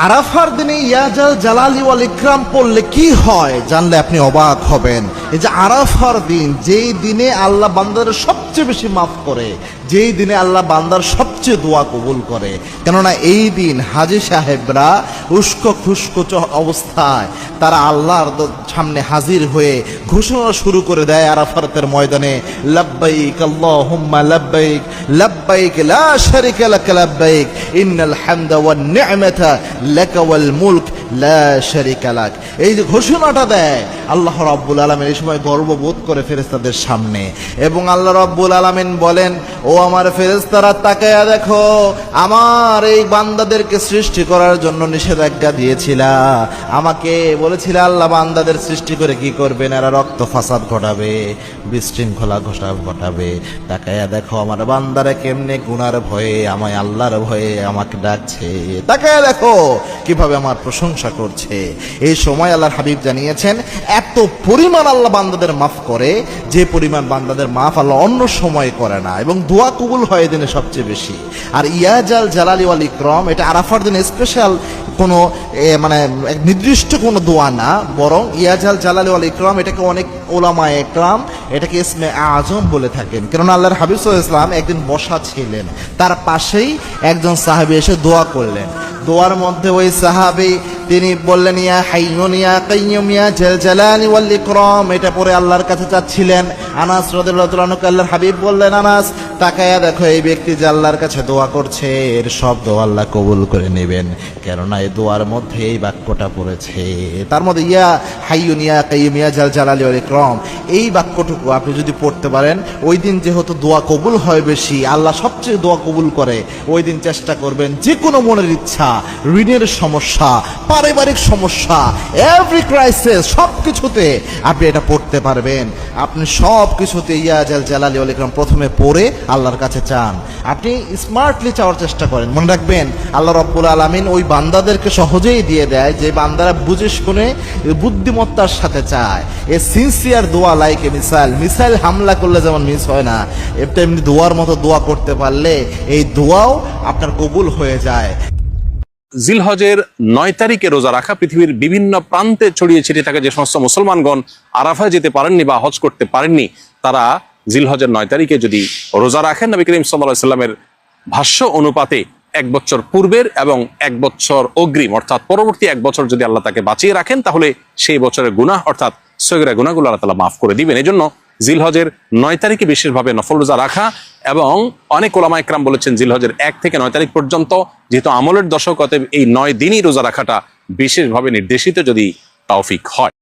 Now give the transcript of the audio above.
আরাফার দিনে ইয়াজাল জালালি ওয়াল ইকরাম পড়লে কি হয় জানলে আপনি অবাক হবেন। এই যে আরাফার দিন, যেই দিনে আল্লাহ বান্দাদের সবচেয়ে বেশি মাফ করে, যেই দিনে আল্লাহ বান্দার সবচেয়ে দোয়া কবুল করে, কেননা এই দিন হাজী সাহেবরা উস্কো খুস্কো অবস্থায় তারা আল্লাহর সামনে হাজির হয়ে ঘোষণা শুরু করে দেয় আরাফাতের ময়দানে, লাব্বাইক আল্লাহুম্মা লাব্বাইক লাব্বাইক লা শারিকা লাক লাব্বাইক ইন্নাল হামদা ওয়ান নি'মাতা লাকা ওয়াল মুলক লা শারিকা লাক। এই যে ঘোষণাটা দেয় আল্লাহ রাব্বুল আলামিন, এই সময় গর্ববোধ করে ফেরেশতাদের সামনে, এবং আল্লাহ রাব্বুল আলামিন বলেন, ও আমার ফেরেশতারা তাকায়া দেখো, আমার এই বান্দাদেরকে সৃষ্টি করার জন্য নিষেধাজ্ঞা দিয়েছিলা, আমাকে বলেছিলা আল্লাহ বান্দাদের সৃষ্টি করে কি করবেন, এরা রক্ত ফাসাদ ঘটাবে, বিশৃঙ্খলা ঘটাবে, তাকায়া দেখো আমার বান্দারা কেমনে গুনার ভয়ে আমায় আল্লাহর ভয়ে আমাকে ডাকছে, তাকায়া দেখো কিভাবে আমার প্রশংসা করছে। এই সময় আল্লাহর হাবিব জানিয়েছেন এত পরিমাণ আল্লাহ বান্দাদের মাফ করে, যে পরিমাণ বান্দাদের মাফ আল্লাহ অন্য সময় করে না, এবং দোয়া কবুল হয় দিনে সবচেয়ে বেশি। আর ইয়াজাল জালালি ওয়াল ইকরাম এটা আরাফার দিনে স্পেশাল কোনো মানে নির্দিষ্ট কোনো দোয়া না, বরং ইয়াজাল জালালি ওয়াল ইকরাম এটাকে অনেক ওলামায়ে ইকরাম এটাকে ইসমে আজম বলে থাকেন। কেননা আল্লাহর হাবিব সাল্লাল্লাহু আলাইহি ওয়াসাল্লাম একদিন বসা ছিলেন, তার পাশেই একজন সাহাবী এসে দোয়া করলেন। দোয়ার মধ্যে ওই সাহাবী তিনি বললেন, ইয়া হাইয়ুন ইয়া কাইয়্যুম ইয়া জাল জালালি ওয়াল ইকরাম, এটা পরে আল্লাহর কাছে চাচ্ছিলেন। আনাস রাদিয়াল্লাহু তাআলা আনহু আল্লাহর হাবিব বললেন, আনাস তাকায়া দেখো এই ব্যক্তি যে আল্লাহর কাছে দোয়া করছে, এর সব দোয়া আল্লাহ কবুল করে নেবেন, কেননা এই দোয়ার মধ্যে এই বাক্যটা পড়েছে। তার মধ্যে ইয়া হাইয়ুন ইয়া কাইয়্যুম ইয়া জাল জালালি ওয়াল ইকরাম, এই বাক্যটুকু আপনি যদি পড়তে পারেন, ওই দিন যেহেতু দোয়া কবুল হয় বেশি, আল্লাহ সবচেয়ে দোয়া কবুল করে, ওই দিন চেষ্টা করবেন যে কোনো মনের ইচ্ছা, ঋণের সমস্যা, পারিবারিক সমস্যা, এভরি ক্রাইসিস, সব কিছুতে আপনি এটা পড়তে পারবেন। আপনি সব কিছুতে ইয়াজাল জালালি ওয়াল ইকরাম প্রথমে পড়ে আল্লাহর কাছে চান, আপনি স্মার্টলি চাওয়ার চেষ্টা করেন। মনে রাখবেন আল্লাহ রাব্বুল আলামিন ওই বান্দাদেরকে সহজেই দিয়ে দেয় যে বান্দারা বুঝে শুনে বুদ্ধিমত্তার সাথে চায়। এ সিনসিয়ার দোয়া লাইক এ মিসাইল হামলা করলে যেমন মিস হয় না, এটা এমনি দোয়ার মতো দোয়া করতে পারলে এই দোয়াও আপনার কবুল হয়ে যায়। জিলহজের 9 তারিখে রোজা রাখা পৃথিবীর বিভিন্ন প্রান্তে ছড়িয়ে ছিটিয়ে থাকে যে সমস্ত মুসলমানগণ আরাফায় যেতে পারেননি বা হজ করতে পারেননি, তারা জিলহজের 9 তারিখে যদি রোজা রাখেন, নবী করিম সাল্লাল্লাহু আলাইহি সাল্লামের ভাষ্য অনুপাতে 1 বছর পূর্বের এবং 1 বছর অগ্রিম অর্থাৎ পরবর্তী 1 বছর যদি আল্লাহ তাকে বাঁচিয়ে রাখেন, তাহলে সেই বছরের গুনাহ অর্থাৎ সগীরা গুনাহগুলো আল্লাহ তাআলা মাফ করে দিবেন। এজন্য জিলহজের 9 তারিখে বিশেষভাবে নফল রোজা রাখা, এবং অনেক ওলামা ইকরাম বলেছেন জিলহজের 1 থেকে 9 তারিখ পর্যন্ত, যেহেতু আমলের দশক, অতএব এই 9 দিনই রোজা রাখাটা বিশেষভাবে নির্দেশিত যদি তৌফিক হয়।